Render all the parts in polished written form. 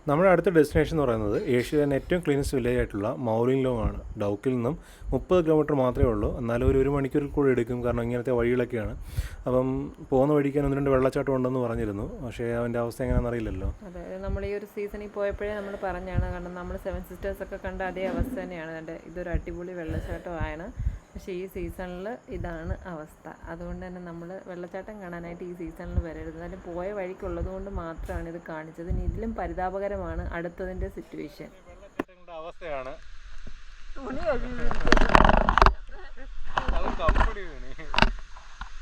നമ്മുടെ അടുത്ത ഡെസ്റ്റിനേഷൻ എന്ന് പറയുന്നത് ഏഷ്യയിലെ തന്നെ ഏറ്റവും ക്ലീനസ്റ്റ് വില്ലേജ് ആയിട്ടുള്ള മൗലിംഗ്ലോങ് ആണ്. ഡൗക്കിൽ നിന്നും 30 കിലോമീറ്റർ മാത്രമേ ഉള്ളൂ. എന്നാലും ഒരു മണിക്കൂറിൽ കൂടെ എടുക്കും, കാരണം ഇങ്ങനത്തെ വഴികളൊക്കെയാണ്. അപ്പം പോകുന്ന വഴിക്ക് 1-2 വെള്ളച്ചാട്ടം ഉണ്ടെന്ന് പറഞ്ഞിരുന്നു, പക്ഷേ അതിൻ്റെ അവസ്ഥ എങ്ങനെയാണെന്ന് അറിയില്ലല്ലോ. അതെ, നമ്മൾ ഈ ഒരു സീസണിൽ പോയപ്പോഴേ നമ്മൾ പറഞ്ഞാണ്, കാരണം നമ്മൾ 7 സിസ്റ്റേഴ്സ് ഒക്കെ കണ്ട അതേ അവസ്ഥ തന്നെയാണ്. അതിൻ്റെ ഇതൊരു അടിപൊളി വെള്ളച്ചാട്ടമാണ്, പക്ഷേ ഈ സീസണിൽ ഇതാണ് അവസ്ഥ. അതുകൊണ്ട് തന്നെ നമ്മൾ വെള്ളച്ചാട്ടം കാണാനായിട്ട് ഈ സീസണിൽ വരരുത്. എന്നാലും പോയ വഴിക്കുള്ളത് കൊണ്ട് മാത്രമാണ് ഇത് കാണിച്ചത്. ഇനി ഇതിലും പരിതാപകരമാണ് അടുത്തതിൻ്റെ സിറ്റുവേഷൻ. അവസ്ഥയാണ്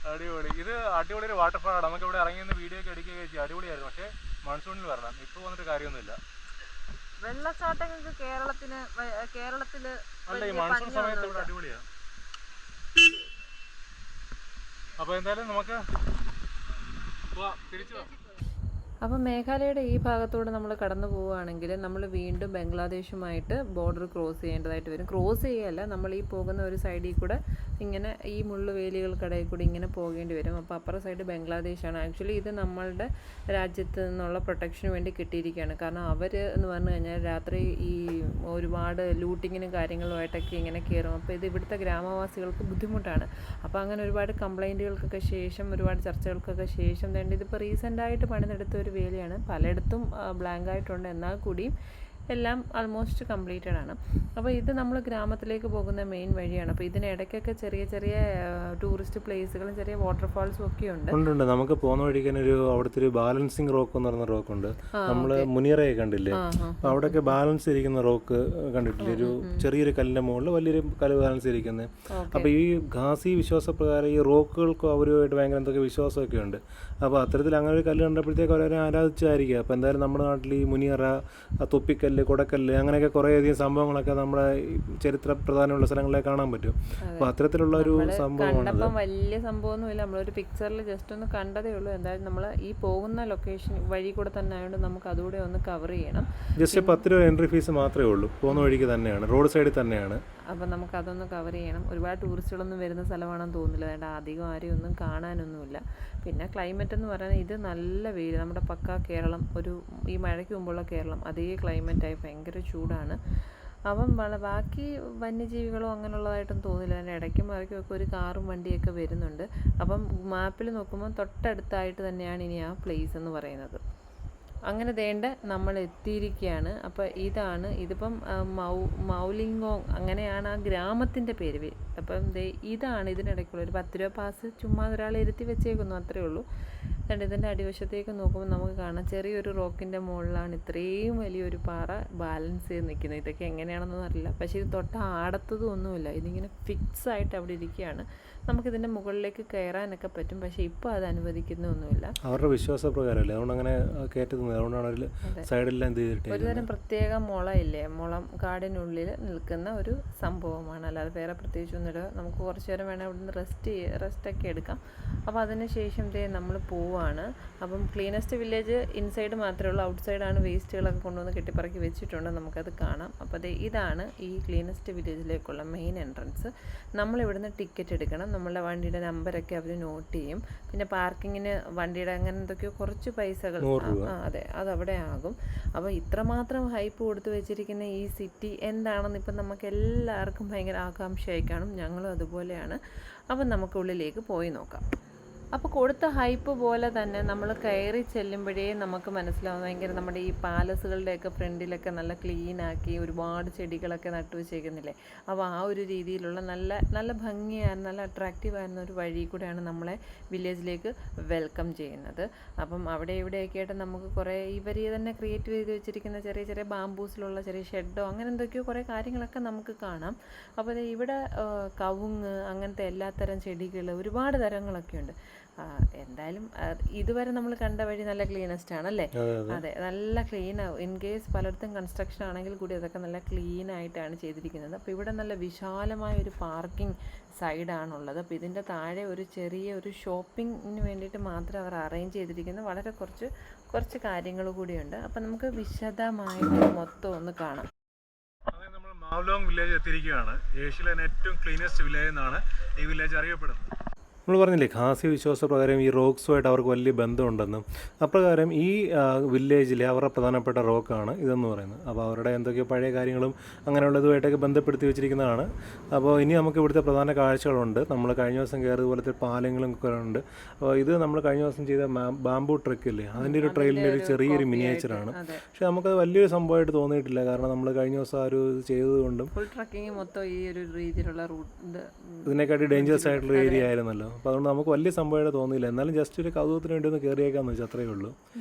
അടിപൊളി. ഇത് അടിപൊളി ഒരു വാട്ടർഫാളാണ്. നമുക്ക് ഇവിടെ ഇറങ്ങി വീഡിയോ ഒക്കെ എടുക്കുകയൊക്കെ ചെയ്യും. അടിപൊളിയായിരുന്നു. പക്ഷേ മൺസൂണിൽ വരണം, ഇപ്പോൾ വന്നിട്ട് കാര്യമൊന്നുമില്ല. വെള്ളച്ചാട്ടങ്ങൾക്ക് കേരളത്തിൽ അല്ല, ഈ മൺസൂൺ സമയത്ത് ഇവിടെ അടിപൊളിയാണ്. അപ്പോൾ എന്തായാലും നമുക്ക് തിരിച്ചു പോകാം. അപ്പോൾ മേഘാലയയുടെ ഈ ഭാഗത്തൂടെ നമ്മൾ കടന്നു പോവുകയാണെങ്കിൽ നമ്മൾ വീണ്ടും ബംഗ്ലാദേശുമായിട്ട് ബോർഡർ ക്രോസ് ചെയ്യേണ്ടതായിട്ട് വരും. ക്രോസ് ചെയ്യുകയല്ല, നമ്മൾ ഈ പോകുന്ന ഒരു സൈഡിൽ കൂടെ ഇങ്ങനെ ഈ മുള്ളുവേലികൾക്കിടയിൽ കൂടി ഇങ്ങനെ പോകേണ്ടി വരും. അപ്പോൾ അപ്പുറ സൈഡ് ബംഗ്ലാദേശാണ്. ആക്ച്വലി ഇത് നമ്മളുടെ രാജ്യത്ത് നിന്നുള്ള പ്രൊട്ടക്ഷന് വേണ്ടി കിട്ടിയിരിക്കുകയാണ്. കാരണം അവർ എന്ന് പറഞ്ഞു കഴിഞ്ഞാൽ രാത്രി ഈ ഒരുപാട് ലൂട്ടിങ്ങിനും കാര്യങ്ങളുമായിട്ടൊക്കെ ഇങ്ങനെ കയറും. അപ്പോൾ ഇത് ഇവിടുത്തെ ഗ്രാമവാസികൾക്ക് ബുദ്ധിമുട്ടാണ്. അപ്പോൾ അങ്ങനെ ഒരുപാട് കംപ്ലൈൻറ്റുകൾക്കൊക്കെ ശേഷം, ഒരുപാട് ചർച്ചകൾക്കൊക്കെ ശേഷം തന്നെ ഇതിപ്പോൾ റീസെൻ്റായിട്ട് പണിതെടുത്ത ഒരു വേലിയാണ്. പലയിടത്തും ബ്ലാങ്ക് ആയിട്ടുണ്ട്, എന്നാൽ കൂടിയും എല്ലാം ആൾമോസ്റ്റ് കംപ്ലീറ്റഡ് ആണ്. അപ്പോൾ ഇത് നമ്മൾ ഗ്രാമത്തിലേക്ക് പോകുന്ന മെയിൻ വഴിയാണ്. അപ്പോൾ ഇതിനിടയ്ക്കൊക്കെ ചെറിയ ചെറിയ ടൂറിസ്റ്റ് പ്ലേസുകളും ചെറിയ വാട്ടർഫാൾസും ഒക്കെ ഉണ്ട്. നമുക്ക് പോകുന്ന വഴിക്ക് അവിടുത്തെ ഒരു ബാലൻസിങ് റോക്ക് എന്ന് പറയുന്ന റോക്കുണ്ട്. നമ്മൾ മുനിയറയെ കണ്ടില്ലേ, അപ്പോൾ അവിടെയൊക്കെ ബാലൻസ് ഇരിക്കുന്ന റോക്ക് കണ്ടിട്ടില്ലേ, ഒരു ചെറിയൊരു കല്ലിൻ്റെ മുകളിൽ വലിയൊരു കല്ല് ബാലൻസ് ഇരിക്കുന്നത്. അപ്പോൾ ഈ ഖാസി വിശ്വാസപ്രകാരം ഈ റോക്കുകൾക്ക് അവരുമായിട്ട് ഭയങ്കര എന്തൊക്കെ വിശ്വാസമൊക്കെ ഉണ്ട്. അപ്പോൾ അത്തരത്തിൽ അങ്ങനെ ഒരു കല്ല് കണ്ടപ്പോഴത്തേക്ക് അവരെ ആരാധിച്ചായിരിക്കുക. അപ്പോൾ എന്തായാലും നമ്മുടെ നാട്ടിൽ ഈ മുനിയറ, തൊപ്പിക്കല്ല്, കൊടക്കല്ല്, അങ്ങനെയൊക്കെ കുറേയധികം സംഭവങ്ങളൊക്കെ നമ്മുടെ ചരിത്ര പ്രധാനമുള്ള സ്ഥലങ്ങളിലേക്ക് കാണാൻ പറ്റും. അപ്പോൾ അത്തരത്തിലുള്ള ഒരു സംഭവമാണ്. വലിയ സംഭവമൊന്നുമില്ല, നമ്മളൊരു പിക്ചറിൽ ജസ്റ്റ് ഒന്ന് കണ്ടതേ ഉള്ളൂ. എന്തായാലും നമ്മൾ ഈ പോകുന്ന ലൊക്കേഷൻ വഴി കൂടെ തന്നെ ആയതുകൊണ്ട് നമുക്ക് അതുകൂടെ ഒന്ന് കവർ ചെയ്യണം. ജസ്റ്റ് 10 രൂപ എൻട്രി ഫീസ് മാത്രമേ ഉള്ളൂ. പോകുന്ന വഴിക്ക് തന്നെയാണ്, റോഡ് സൈഡിൽ തന്നെയാണ്. അപ്പോൾ നമുക്കതൊന്ന് കവർ ചെയ്യണം. ഒരുപാട് ടൂറിസ്റ്റുകളൊന്നും വരുന്ന സ്ഥലമാണെന്ന് തോന്നുന്നില്ല, അതുകൊണ്ട് അധികം ആരെയും ഒന്നും കാണാനൊന്നുമില്ല. പിന്നെ ക്ലൈമറ്റ് എന്ന് പറയുന്നത് ഇത് നല്ല വെയിൽ, നമ്മുടെ പക്കാ കേരളം, ഈ മഴയ്ക്ക് മുമ്പുള്ള കേരളം അതേ ക്ലൈമറ്റായി, ഭയങ്കര ചൂടാണ്. അപ്പം ബാക്കി വന്യജീവികളോ അങ്ങനെയുള്ളതായിട്ടൊന്നും തോന്നില്ല. അതിൻ്റെ ഇടയ്ക്കും മറിക്കുമൊക്കെ ഒരു കാറും വണ്ടിയൊക്കെ വരുന്നുണ്ട്. അപ്പം മാപ്പിൽ നോക്കുമ്പോൾ തൊട്ടടുത്തായിട്ട് തന്നെയാണ് ഇനി ആ പ്ലേസ് എന്ന് പറയുന്നത്. അങ്ങനെ ദേണ്ട നമ്മൾ എത്തിയിരിക്കുകയാണ്. അപ്പോൾ ഇതിപ്പം മൗലിംഗ്ലോങ് അങ്ങനെയാണ് ആ ഗ്രാമത്തിൻ്റെ പേര്. അപ്പം ഇതാണ് ഇതിനിടയ്ക്കുള്ള ഒരു 10 രൂപ പാസ് ചുമ്മാ ഒരാൾ ഇരുത്തി വെച്ചേക്കുന്നു, അത്രയേ ഉള്ളൂ. ഇതിൻ്റെ അടിവശത്തേക്ക് നോക്കുമ്പോൾ നമുക്ക് കാണാം ചെറിയൊരു റോക്കിൻ്റെ മുകളിലാണ് ഇത്രയും വലിയൊരു പാറ ബാലൻസ് ചെയ്ത് നിൽക്കുന്നത്. ഇതൊക്കെ എങ്ങനെയാണെന്നൊന്നും അറിയില്ല, പക്ഷേ ഇത് തൊട്ട് ആടത്തതും ഒന്നുമില്ല, ഇതിങ്ങനെ ഫിക്സ് ആയിട്ട് അവിടെ ഇരിക്കുകയാണ്. നമുക്കിതിൻ്റെ മുകളിലേക്ക് കയറാനൊക്കെ പറ്റും, പക്ഷേ ഇപ്പോൾ അത് അനുവദിക്കുന്നൊന്നുമില്ല. അവരുടെ വിശ്വാസപ്രകാരമല്ലേ, അതുകൊണ്ട് അങ്ങനെ കയറ്റുന്നത്. അതുകൊണ്ടാണ് സൈഡെല്ലാം ഒരുതരം പ്രത്യേക മുളയില്ലേ, മുളം കാടിനുള്ളിൽ നിൽക്കുന്ന ഒരു സംഭവമാണ്, അല്ലാതെ വേറെ പ്രത്യേകിച്ചൊന്നുമില്ല. നമുക്ക് കുറച്ച് നേരം വേണേൽ ഇവിടുന്ന് റെസ്റ്റൊക്കെ എടുക്കാം. അപ്പോൾ അതിന് ശേഷം നമ്മൾ പോവാണ്. അപ്പം ക്ലീനസ്റ്റ് വില്ലേജ് ഇൻസൈഡ് മാത്രമേ ഉള്ളൂ, ഔട്ട് സൈഡാണ് വേസ്റ്റുകളൊക്കെ കൊണ്ടുവന്ന് കെട്ടിപ്പറക്കി വെച്ചിട്ടുണ്ട്, നമുക്കത് കാണാം. അപ്പോൾ ഇതാണ് ഈ ക്ലീനസ്റ്റ് വില്ലേജിലേക്കുള്ള മെയിൻ എൻട്രൻസ്. നമ്മളിവിടുന്ന് ടിക്കറ്റ് എടുക്കണം. നമ്മളുടെ വണ്ടിയുടെ നമ്പരൊക്കെ അവർ നോട്ട് ചെയ്യും. പിന്നെ പാർക്കിങ്ങിന് വണ്ടിയുടെ അങ്ങനെ എന്തൊക്കെയോ കുറച്ച് പൈസകൾ, അതെ, അതവിടെ ആകും. അപ്പോൾ ഇത്രമാത്രം ഹൈപ്പ് കൊടുത്തു വെച്ചിരിക്കുന്ന ഈ സിറ്റി എന്താണെന്ന് ഇപ്പം നമുക്ക് എല്ലാവർക്കും ഭയങ്കര ആകാംക്ഷയായി കാണും. ഞങ്ങളും അതുപോലെയാണ്. അപ്പം നമുക്ക് ഉള്ളിലേക്ക് പോയി നോക്കാം. അപ്പോൾ കൊടുത്ത ഹൈപ്പ് പോലെ തന്നെ നമ്മൾ കയറി ചെല്ലുമ്പോഴേ നമുക്ക് മനസ്സിലാവും, ഭയങ്കര നമ്മുടെ ഈ പാലസുകളുടെയൊക്കെ ഫ്രണ്ടിലൊക്കെ നല്ല ക്ലീനാക്കി ഒരുപാട് ചെടികളൊക്കെ നട്ടു വെച്ചേക്കുന്നില്ലേ. അപ്പോൾ ആ ഒരു രീതിയിലുള്ള നല്ല ഭംഗിയായിരുന്ന, നല്ല അട്രാക്റ്റീവായിരുന്ന ഒരു വഴി കൂടെയാണ് നമ്മളെ വില്ലേജിലേക്ക് വെൽക്കം ചെയ്യുന്നത്. അപ്പം അവിടെ ഇവിടെയൊക്കെ ആയിട്ട് നമുക്ക് കുറേ ഇവർ തന്നെ ക്രിയേറ്റ് ചെയ്ത് വെച്ചിരിക്കുന്ന ചെറിയ ചെറിയ ബാംബൂസിലുള്ള ചെറിയ ഷെഡോ അങ്ങനെ എന്തൊക്കെയോ കുറേ കാര്യങ്ങളൊക്കെ നമുക്ക് കാണാം. അപ്പോൾ ഇവിടെ കവുങ്ങ് അങ്ങനത്തെ എല്ലാത്തരം ചെടികൾ ഒരുപാട് തരങ്ങളൊക്കെ ഉണ്ട്. എന്തായാലും ഇതുവരെ നമ്മൾ കണ്ട വഴി നല്ല ക്ലീനസ്റ്റ് ആണല്ലേ. അതെ, നല്ല ക്ലീനാവും. ഇൻ കേസ് പലയിടത്തും കൺസ്ട്രക്ഷൻ ആണെങ്കിൽ കൂടി അതൊക്കെ നല്ല ക്ലീൻ ആയിട്ടാണ് ചെയ്തിരിക്കുന്നത്. അപ്പോൾ ഇവിടെ നല്ല വിശാലമായ ഒരു പാർക്കിംഗ് സൈഡാണുള്ളത്. അപ്പോൾ ഇതിൻ്റെ താഴെ ഒരു ചെറിയ ഒരു ഷോപ്പിങ്ങിന് വേണ്ടിയിട്ട് മാത്രം അവർ അറേഞ്ച് ചെയ്തിരിക്കുന്ന വളരെ കുറച്ച് കാര്യങ്ങൾ കൂടിയുണ്ട്. അപ്പോൾ നമുക്ക് വിശദമായിട്ട് മൊത്തം ഒന്ന് കാണാം. മൗലോങ് വില്ലേജ് എത്തിയിരിക്കുകയാണ്. ഏഷ്യയിലെ ഏറ്റവും ക്ലീനസ്റ്റ് വില്ലേജ് എന്നാണ് ഈ വില്ലേജ് അറിയപ്പെടുന്നത്. നമ്മൾ പറഞ്ഞില്ലേ ഖാസി വിശ്വാസപ്രകാരം ഈ റോക്സുമായിട്ട് അവർക്ക് വലിയ ബന്ധമുണ്ടെന്നും അപ്രകാരം ഈ വില്ലേജിലെ അവരുടെ പ്രധാനപ്പെട്ട റോക്കാണ് ഇതെന്ന് പറയുന്നത്. അപ്പോൾ അവരുടെ എന്തൊക്കെയോ പഴയ കാര്യങ്ങളും അങ്ങനെയുള്ളതുമായിട്ടൊക്കെ ബന്ധപ്പെടുത്തി വെച്ചിരിക്കുന്നതാണ്. അപ്പോൾ ഇനി നമുക്ക് ഇവിടുത്തെ പ്രധാന കാഴ്ചകളുണ്ട്. നമ്മൾ കഴിഞ്ഞ ദിവസം കയറിയ പോലത്തെ പാലങ്ങളും ഒക്കെ ഉണ്ട്. അപ്പോൾ ഇത് നമ്മൾ കഴിഞ്ഞ ദിവസം ചെയ്ത ബാംബു ട്രക്കില്ലേ അതിൻ്റെ ഒരു ട്രെയിലിൻ്റെ ഒരു ചെറിയൊരു മിനിയേച്ചറാണ്. പക്ഷെ നമുക്കത് വലിയൊരു സംഭവമായിട്ട് തോന്നിയിട്ടില്ല. കാരണം നമ്മൾ കഴിഞ്ഞ ദിവസം ആ ഒരു ഇത് ചെയ്തതുകൊണ്ടും ഫുൾ ട്രക്കിങ് മൊത്തം ഈ ഒരു രീതിയിലുള്ള റൂട്ട് ഇതിനെക്കാട്ടി ഡേഞ്ചറസ് ആയിട്ടുള്ള ഏരിയ ആയിരുന്നല്ലോ. അപ്പോൾ അതുകൊണ്ട് നമുക്ക് വലിയ സംഭവമായിട്ട് തോന്നിയില്ല. എന്നാലും ജസ്റ്റ് ഒരു കൗതുകത്തിന് വേണ്ടി ഒന്ന് കയറിയേക്കാന്ന് വെച്ചാൽ അത്രയേ ഉള്ളൂ.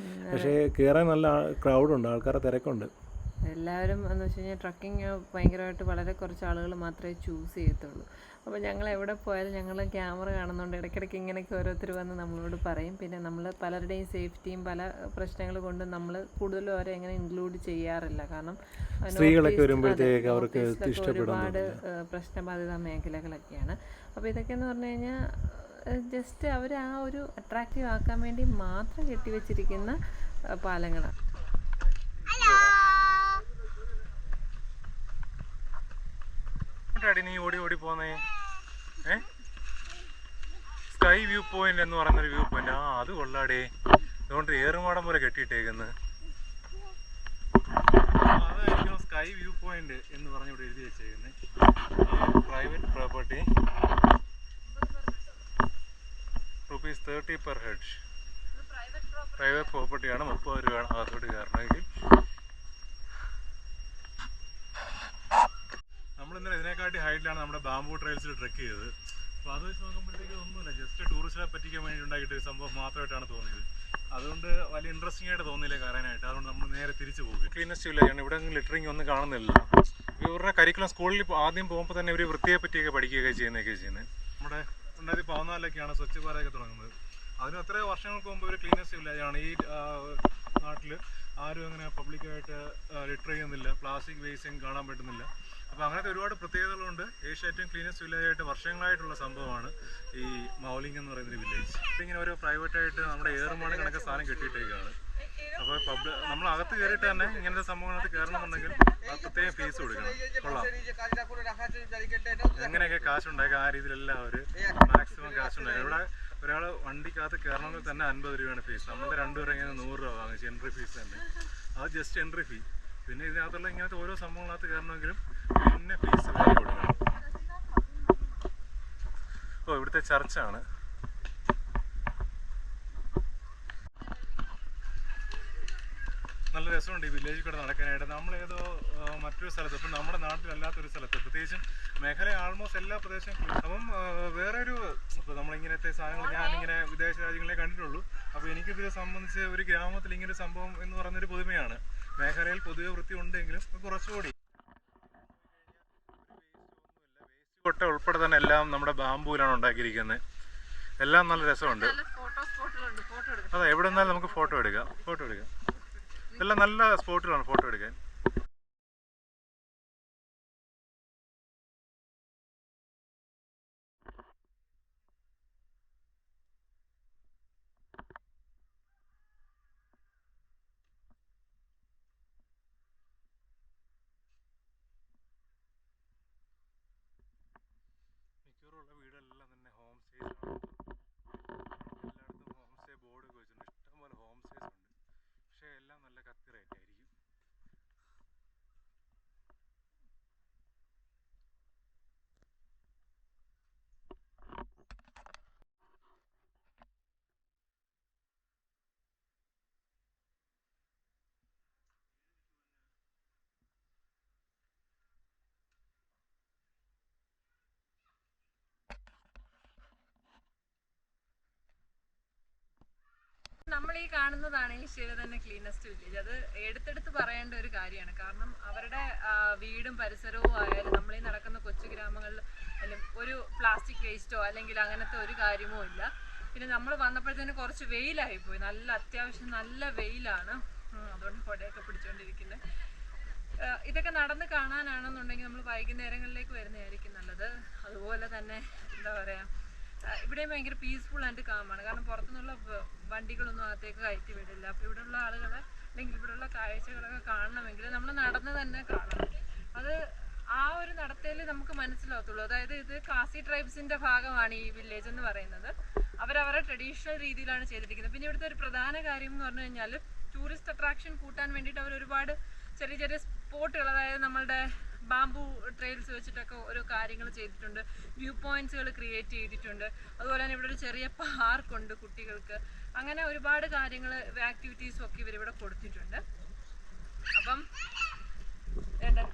പക്ഷേ കയറാൻ നല്ല ക്രൗഡുണ്ട്, ആൾക്കാരെ തിരക്കുണ്ട്. എല്ലാവരും എന്ന് വെച്ച് കഴിഞ്ഞാൽ ട്രക്കിങ് ഭയങ്കരമായിട്ട് വളരെ കുറച്ച് ആളുകൾ മാത്രമേ ചൂസ് ചെയ്യത്തുള്ളൂ. അപ്പോൾ ഞങ്ങൾ എവിടെ പോയാലും ഞങ്ങൾ ക്യാമറ കാണുന്നുണ്ട്, ഇടയ്ക്കിടയ്ക്ക് ഇങ്ങനെയൊക്കെ ഓരോരുത്തർ വന്ന് നമ്മളോട് പറയും. പിന്നെ നമ്മൾ പലരുടെയും സേഫ്റ്റിയും പല പ്രശ്നങ്ങൾ കൊണ്ട് നമ്മൾ കൂടുതലും അവരെ എങ്ങനെ ഇൻക്ലൂഡ് ചെയ്യാറില്ല. കാരണം സ്ത്രീകളൊക്കെ വരുമ്പോഴത്തേക്ക് അവർക്ക് ഒരുപാട് പ്രശ്നബാധിത മേഖലകളൊക്കെയാണ്. അപ്പോൾ ഇതൊക്കെയെന്ന് പറഞ്ഞു കഴിഞ്ഞാൽ ജസ്റ്റ് അവർ ആ ഒരു അട്രാക്റ്റീവ് ആക്കാൻ വേണ്ടി മാത്രം കെട്ടിവെച്ചിരിക്കുന്ന പാലങ്ങളാണ്. നീ ഓടി ഓടി പോന്നേ സ്കൈ വ്യൂ പോയിന്റ് എന്ന് പറയുന്നൊരു വ്യൂ പോയിന്റ്. അത് കൊള്ളാടേ. അതുകൊണ്ട് ഏറുമാടം പോലെ കെട്ടിയിട്ടേക്കുന്നത് അതായിരിക്കും സ്കൈ വ്യൂ പോയിന്റ് എന്ന് പറഞ്ഞ് ഇവിടെ എഴുതി വെച്ചേക്കുന്നത്. Private property ₹30 per head. Private പ്രോപ്പർട്ടിയാണ്. 30 രൂപയാണ് അകത്തോട്ട് കയറണമെങ്കിൽ. നമ്മളിന്നലെ ഇതിനെക്കാട്ടി ഹൈറ്റിലാണ് നമ്മുടെ ബാംബു ട്രെയിൽസിൽ ട്രെക്ക് ചെയ്തത്. അപ്പോൾ അത് വെച്ച് നോക്കുമ്പോഴത്തേക്ക് ഒന്നുമില്ല, ജസ്റ്റ് ടൂറിസ്റ്റിനെ പറ്റിക്കാൻ വേണ്ടി ഉണ്ടാക്കിയിട്ട് ഒരു സംഭവം മാത്രമായിട്ടാണ് തോന്നിയത്. അതുകൊണ്ട് വലിയ ഇൻട്രസ്റ്റിംഗ് ആയിട്ട് തോന്നിയില്ല കയറാനായിട്ട്. അതുകൊണ്ട് നമ്മൾ നേരെ തിരിച്ചു പോകും. ക്ലീനസ്റ്റ് വില്ലേജാണ്. ഇവിടെ ലിറ്ററിങ് ഒന്നും കാണുന്നില്ല. ഇവരുടെ കരിക്കുലം സ്കൂളിൽ ആദ്യം പോകുമ്പോൾ തന്നെ ഇവർ വൃത്തിയെ പറ്റിയൊക്കെ പഠിക്കുകയൊക്കെ ചെയ്യുന്നത്. നമ്മുടെ 2014 സ്വച്ഛ് ഭാരതൊക്കെ തുടങ്ങുന്നത്. അതിന് എത്രയോ വർഷങ്ങൾക്ക് മുമ്പ് ഒരു ക്ലീനസ്റ്റ് വില്ലേജാണ്. ഈ നാട്ടിൽ ആരും അങ്ങനെ പബ്ലിക്കായിട്ട് ലിറ്റർ ചെയ്യുന്നില്ല, പ്ലാസ്റ്റിക് വേസ്റ്റും കാണാൻ പറ്റുന്നില്ല. അപ്പോൾ അങ്ങനത്തെ ഒരുപാട് പ്രത്യേകതകളുണ്ട്. ഏഷ്യ ഏറ്റവും ക്ലീനസ്റ്റ് വില്ലേജായിട്ട് വർഷങ്ങളായിട്ടുള്ള സംഭവമാണ് ഈ മൗലിംഗ് എന്ന് പറയുന്നൊരു വില്ലേജ്. ഇങ്ങനെ ഒരു പ്രൈവറ്റായിട്ട് നമ്മുടെ ഏറുമാട് കണക്കെ സാധനം കെട്ടിയിട്ടേക്കാണ്. അപ്പോൾ നമ്മൾ അകത്ത് കയറിയിട്ട് തന്നെ ഇങ്ങനത്തെ സംഭവങ്ങളകത്ത് കയറണമെന്നുണ്ടെങ്കിൽ പ്രത്യേകം ഫീസ് കൊടുക്കണം. കൊള്ളാം. എങ്ങനെയൊക്കെ കാശുണ്ടാക്കുക ആ രീതിയിലെല്ലാം അവർ മാക്സിമം കാശുണ്ടാക്കുക. ഇവിടെ ഒരാൾ വണ്ടിക്കകത്ത് കയറണമെങ്കിൽ തന്നെ 50 രൂപയാണ് ഫീസ്. നമ്മുടെ 2 പേരെ ഇങ്ങനെ 100 രൂപ വാങ്ങിച്ച് എൻട്രി ഫീസ് തന്നെ. അത് ജസ്റ്റ് എൻട്രി ഫീ. പിന്നെ ഇതിനകത്തുള്ള ഇങ്ങനത്തെ ഓരോ സംഭവങ്ങളകത്ത് കയറണമെങ്കിലും പിന്നെ ഫീസ് വേറെ കൊടുക്കണം. ഓ, ഇവിടുത്തെ ചർച്ചാണ്. നല്ല രസമുണ്ട് ഈ വില്ലേജിൽ കൂടെ നടക്കാനായിട്ട്. നമ്മളേതോ മറ്റൊരു സ്ഥലത്ത്, ഇപ്പം നമ്മുടെ നാട്ടിലല്ലാത്തൊരു സ്ഥലത്ത്, പ്രത്യേകിച്ചും മേഖല ആൾമോസ്റ്റ് എല്ലാ പ്രദേശവും. അപ്പം വേറൊരു ഇപ്പോൾ നമ്മളിങ്ങനത്തെ സാധനങ്ങൾ ഞാനിങ്ങനെ വിദേശ രാജ്യങ്ങളെ കണ്ടിട്ടുള്ളൂ. അപ്പോൾ എനിക്കിതിനെ സംബന്ധിച്ച് ഒരു ഗ്രാമത്തിൽ ഇങ്ങനൊരു സംഭവം എന്ന് പറയുന്നൊരു പുതുമയാണ്. മേഖലയിൽ പൊതുവെ വൃത്തി ഉണ്ടെങ്കിലും കുറച്ചുകൂടി വേസ്റ്റ് കൊട്ട ഉൾപ്പെടെ തന്നെ എല്ലാം നമ്മുടെ ബാംബൂലാണ് ഉണ്ടാക്കിയിരിക്കുന്നത്. എല്ലാം നല്ല രസമുണ്ട്. അതെ, എവിടെ നിന്നാലും നമുക്ക് ഫോട്ടോ എടുക്കാം. എല്ലാം നല്ല സ്പോട്ടുകളാണ് ഫോട്ടോ എടുക്കാൻ. മിക്കവാറുള്ള വീടുകളെല്ലാം തന്നെ ഹോം സ്റ്റേസ് ആണ്. എല്ലായിടത്തും ഹോം സ്റ്റേ ബോർഡൊക്കെ വെച്ചിട്ടുണ്ട്. ഇഷ്ടംപോലെ ഹോം സ്റ്റേസ് ഉണ്ട്. പക്ഷേ എല്ലാം നല്ല കത്തി റേറ്റ് ആയിരിക്കും. നമ്മൾ ഈ കാണുന്നതാണ് ഈ ശരി തന്നെ ക്ലീനസ്റ്റ് വില്ലേജ്. അത് എടുത്തെടുത്ത് പറയേണ്ട ഒരു കാര്യമാണ്. കാരണം അവരുടെ വീടും പരിസരവും ആയാലും നമ്മൾ ഈ നടക്കുന്ന കൊച്ചു ഗ്രാമങ്ങളിൽ ഒരു പ്ലാസ്റ്റിക് വേസ്റ്റോ അല്ലെങ്കിൽ അങ്ങനത്തെ ഒരു കാര്യമോ ഇല്ല. പിന്നെ നമ്മൾ വന്നപ്പോഴത്തേന് കുറച്ച് വെയിലായിപ്പോയി. നല്ല അത്യാവശ്യം നല്ല വെയിലാണ്. അതുകൊണ്ട് കൊടയൊക്കെ പിടിച്ചുകൊണ്ടിരിക്കുന്നത്. ഇതൊക്കെ നടന്ന് കാണാനാണെന്നുണ്ടെങ്കിൽ നമ്മൾ വൈകുന്നേരങ്ങളിലേക്ക് വരുന്നതായിരിക്കും നല്ലത്. അതുപോലെ തന്നെ എന്താ പറയുക, ഇവിടെ ഭയങ്കര പീസ്ഫുൾ ആൻഡ് കാമാണ്. കാരണം പുറത്തുനിന്നുള്ള വണ്ടികളൊന്നും അകത്തേക്ക് കയറ്റി വിടില്ല. അപ്പോൾ ഇവിടെയുള്ള ആളുകളെ അല്ലെങ്കിൽ ഇവിടെയുള്ള കാഴ്ചകളൊക്കെ കാണണമെങ്കിൽ നമ്മൾ നടന്ന് തന്നെ കാണണം. അത് ആ ഒരു നടത്തയിൽ നമുക്ക് മനസ്സിലാകത്തുള്ളൂ. അതായത് ഇത് ഖാസി ട്രൈബ്സിന്റെ ഭാഗമാണ് ഈ വില്ലേജ് എന്ന് പറയുന്നത്. അവരവരുടെ ട്രഡീഷണൽ രീതിയിലാണ് ചെയ്തിരിക്കുന്നത്. പിന്നെ ഇവിടുത്തെ ഒരു പ്രധാന കാര്യം എന്ന് പറഞ്ഞു കഴിഞ്ഞാൽ ടൂറിസ്റ്റ് അട്രാക്ഷൻ കൂട്ടാൻ വേണ്ടിയിട്ട് അവർ ഒരുപാട് ചെറിയ ചെറിയ സ്പോട്ടുകൾ, അതായത് നമ്മളുടെ ബാംബു ട്രെയിൽസ് വെച്ചിട്ടൊക്കെ ഓരോ കാര്യങ്ങൾ ചെയ്തിട്ടുണ്ട്. വ്യൂ പോയിന്റ്സുകൾ ക്രിയേറ്റ് ചെയ്തിട്ടുണ്ട്. അതുപോലെ തന്നെ ഇവിടെ ഒരു ചെറിയ പാർക്കുണ്ട് കുട്ടികൾക്ക്. അങ്ങനെ ഒരുപാട് കാര്യങ്ങൾ, ആക്ടിവിറ്റീസും ഒക്കെ ഇവരിവിടെ കൊടുത്തിട്ടുണ്ട്. അപ്പം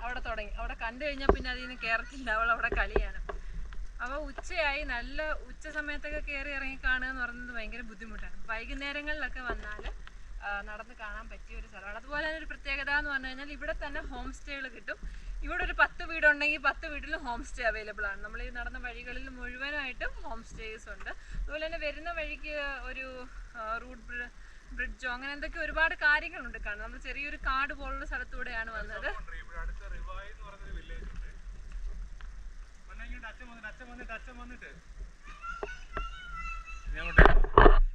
അവിടെ തുടങ്ങി, അവിടെ കണ്ടു കഴിഞ്ഞാൽ പിന്നെ അതിൽ നിന്ന് കയറത്തില്ല, അവിടെ കളിയാണ്. അപ്പോൾ ഉച്ചയായി, നല്ല ഉച്ച സമയത്തൊക്കെ കയറി ഇറങ്ങി കാണുക എന്ന് പറയുന്നത് ഭയങ്കര ബുദ്ധിമുട്ടാണ്. വൈകുന്നേരങ്ങളിലൊക്കെ വന്നാൽ നടന്ന് കാണാൻ പറ്റിയ ഒരു സ്ഥലമാണ്. അതുപോലെ തന്നെ ഒരു പ്രത്യേകത എന്ന് പറഞ്ഞു കഴിഞ്ഞാൽ ഇവിടെ തന്നെ ഹോം സ്റ്റേകൾ കിട്ടും. ഇവിടെ ഒരു 10 വീടുണ്ടെങ്കിൽ 10 വീട്ടിലും ഹോം സ്റ്റേ അവൈലബിൾ ആണ്. നമ്മൾ ഈ നടന്ന വഴികളിൽ മുഴുവനായിട്ടും ഹോം സ്റ്റേസ് ഉണ്ട്. അതുപോലെ തന്നെ വരുന്ന വഴിക്ക് ഒരു റൂട്ട് ബ്രിഡ്ജോ അങ്ങനെ എന്തൊക്കെ ഒരുപാട് കാര്യങ്ങളുണ്ട് കാണാൻ. നമ്മൾ ചെറിയൊരു കാട് പോലുള്ള സ്ഥലത്തൂടെയാണ് വന്നത്.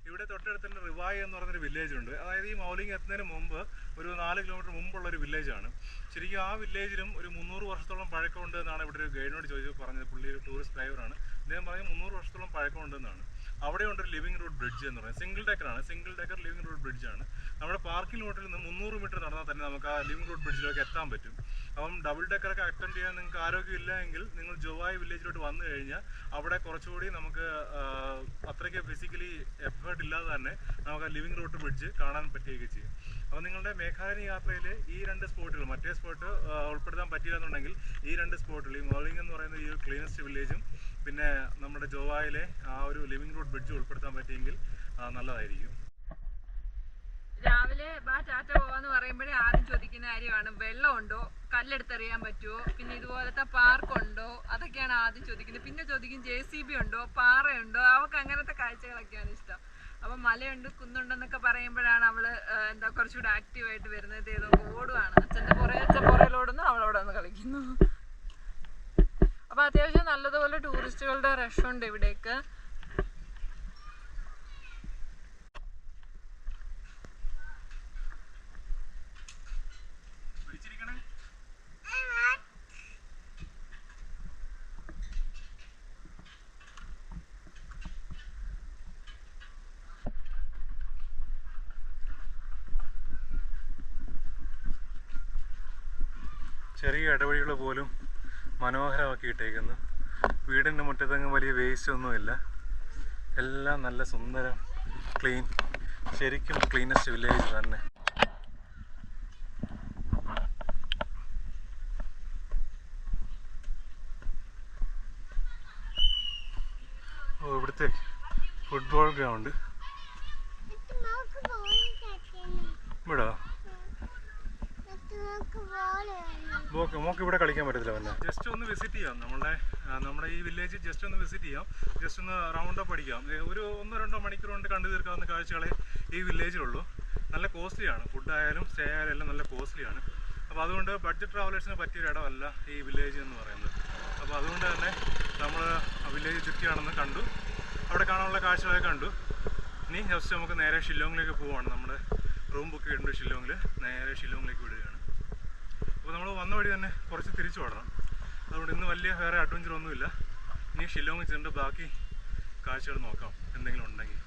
ഇവിടെ തൊട്ടടുത്ത് തന്നെ റിവായ് എന്ന് പറഞ്ഞൊരു വില്ലേജ് ഉണ്ട്. അതായത് ഈ മൗലിംഗ് എത്തുന്നതിന് മുമ്പ് ഒരു 4 കിലോമീറ്റർ മുമ്പുള്ള ഒരു വില്ലേജാണ്. ശരിക്കും ആ വില്ലേജിലും ഒരു 300 വർഷത്തോളം പഴക്കമുണ്ട് എന്നാണ് ഇവിടെ ഒരു ഗൈഡിനോട് ചോദിച്ചപ്പോൾ പറഞ്ഞത്. പുള്ളി ഒരു ടൂറിസ്റ്റ് ഡ്രൈവറാണ്. അദ്ദേഹം പറഞ്ഞത് 300 വർഷത്തോളം പഴക്കമുണ്ടെന്നാണ്. അവിടെ ഉണ്ട് ഒരു ലിവിംഗ് റോഡ് ബ്രിഡ്ജ് എന്ന് പറയുന്നത്. സിംഗിൾ ഡെക്കർ ലിവിംഗ് റോഡ് ബ്രിഡ്ജാണ്. നമ്മുടെ പാർക്കിംഗ് ലോട്ടിൽ നിന്ന് 300 മീറ്റർ നടന്നാൽ തന്നെ നമുക്ക് ആ ലിവിംഗ് റോഡ് ബ്രിഡ്ജിലേക്ക് എത്താൻ പറ്റും. അപ്പം ഡബിൾ ഡെക്കറൊക്കെ അറ്റൻഡ് ചെയ്യാൻ നിങ്ങൾക്ക് ആരോഗ്യമില്ല എങ്കിൽ നിങ്ങൾ ജോവായ് വില്ലേജിലോട്ട് വന്നു കഴിഞ്ഞാൽ അവിടെ കുറച്ചുകൂടി നമുക്ക് അത്രയ്ക്ക് ഫിസിക്കലി എഫേർട്ട് ഇല്ലാതെ തന്നെ നമുക്ക് ആ ലിവിംഗ് റോഡ് ബ്രിഡ്ജ് കാണാൻ പറ്റുകയൊക്കെ ചെയ്യും. അപ്പോൾ നിങ്ങളുടെ മേഘാലയ യാത്രയിൽ ഈ 2 സ്പോട്ടുകൾ, മറ്റേ സ്പോട്ട് ഉൾപ്പെടുത്താൻ പറ്റിയില്ലെന്നുണ്ടെങ്കിൽ ഈ 2 സ്പോട്ടുകൾ, ഈ മൗലിംഗ് എന്ന് പറയുന്ന ഈ ക്ലീനസ്റ്റ് വില്ലേജും പിന്നെ നമ്മുടെ ജോവായിലെ ആ ഒരു ലിവിംഗ് റോഡ് ബ്രിഡ്ജ് ഉൾപ്പെടുത്താൻ പറ്റിയെങ്കിൽ നല്ലതായിരിക്കും. രാവിലെ ടാറ്റ പോവാന്ന് പറയുമ്പോഴേ ആദ്യം ചോദിക്കുന്ന കാര്യമാണ് വെള്ളമുണ്ടോ, കല്ലെടുത്തെറിയാൻ പറ്റുമോ, പിന്നെ ഇതുപോലത്തെ പാർക്കുണ്ടോ, അതൊക്കെയാണ് ആദ്യം ചോദിക്കുന്നത്. പിന്നെ ചോദിക്കും JCB ഉണ്ടോ, പാറയുണ്ടോ. അവൾക്ക് അങ്ങനത്തെ കാഴ്ചകളൊക്കെയാണ് ഇഷ്ടം. അപ്പം മലയുണ്ട്, കുന്നുണ്ടെന്നൊക്കെ പറയുമ്പോഴാണ് അവള് കുറച്ചുകൂടെ ആക്റ്റീവായിട്ട് വരുന്നത്. ഏതോ ഓടുവാണ്, അച്ഛൻ പുറയിലോടുന്നു, അവളവിടെ വന്ന് കളിക്കുന്നു. അപ്പോൾ അത്യാവശ്യം നല്ലതുപോലെ ടൂറിസ്റ്റുകളുടെ റഷുണ്ട് ഇവിടേക്ക്. ചെറിയ ഇടവഴികൾ പോലും മനോഹരമാക്കി ഇട്ടേക്കുന്നു. വീടിൻ്റെ മുറ്റത്തെങ്ങും വലിയ വേസ്റ്റ് ഒന്നുമില്ല. എല്ലാം നല്ല സുന്ദരം, ക്ലീൻ, ശരിക്കും ക്ലീനസ്റ്റ് വില്ലേജ് തന്നെ. ഇവിടുത്തെ ഫുട്ബോൾ ഗ്രൗണ്ട് ഇവിടോ? മോക്ക് ഇവിടെ കളിക്കാൻ പറ്റത്തില്ല. പിന്നെ ജസ്റ്റ് ഒന്ന് വിസിറ്റ് ചെയ്യാം, നമ്മുടെ ഈ വില്ലേജ് ജസ്റ്റ് ഒന്ന് വിസിറ്റ് ചെയ്യാം, ജസ്റ്റ് ഒന്ന് റൗണ്ട് അപ്പ് അടിക്കാം. ഒരു 1-2 മണിക്കൂർ കൊണ്ട് കണ്ടു തീർക്കാവുന്ന കാഴ്ചകളെ ഈ വില്ലേജിലുള്ളൂ. നല്ല കോസ്റ്റ്ലിയാണ്, ഫുഡായാലും സ്റ്റേ ആയാലും എല്ലാം നല്ല കോസ്റ്റ്ലിയാണ്. അപ്പോൾ അതുകൊണ്ട് ബഡ്ജറ്റ് ട്രാവലേഴ്സിന് പറ്റിയൊരു ഇടമല്ല ഈ വില്ലേജ് എന്ന് പറയുന്നത്. അപ്പോൾ അതുകൊണ്ട് തന്നെ നമ്മൾ വില്ലേജ് ചുറ്റിയാണെന്ന് കണ്ടു, അവിടെ കാണാനുള്ള കാഴ്ചകളൊക്കെ കണ്ടു. ഇനി ജസ്റ്റ് നമുക്ക് നേരെ ഷില്ലോങ്ങിലേക്ക് പോവുകയാണ്. നമ്മുടെ റൂം ബുക്ക് ചെയ്തിട്ടുണ്ട് ഷില്ലോങ്ങിൽ, നേരെ ഷില്ലോങ്ങിലേക്ക് വിടുകയാണ്. അപ്പോൾ നമ്മൾ വന്ന വഴി തന്നെ കുറച്ച് തിരിച്ചു ഓടണം. അതുകൊണ്ട് ഇന്ന് വലിയ വേറെ അഡ്വഞ്ചർ ഒന്നുമില്ല. ഇനി ഷില്ലോങ്ങിൽ ചെന്നിട്ട് ബാക്കി കാഴ്ചകൾ നോക്കാം എന്തെങ്കിലും ഉണ്ടെങ്കിൽ.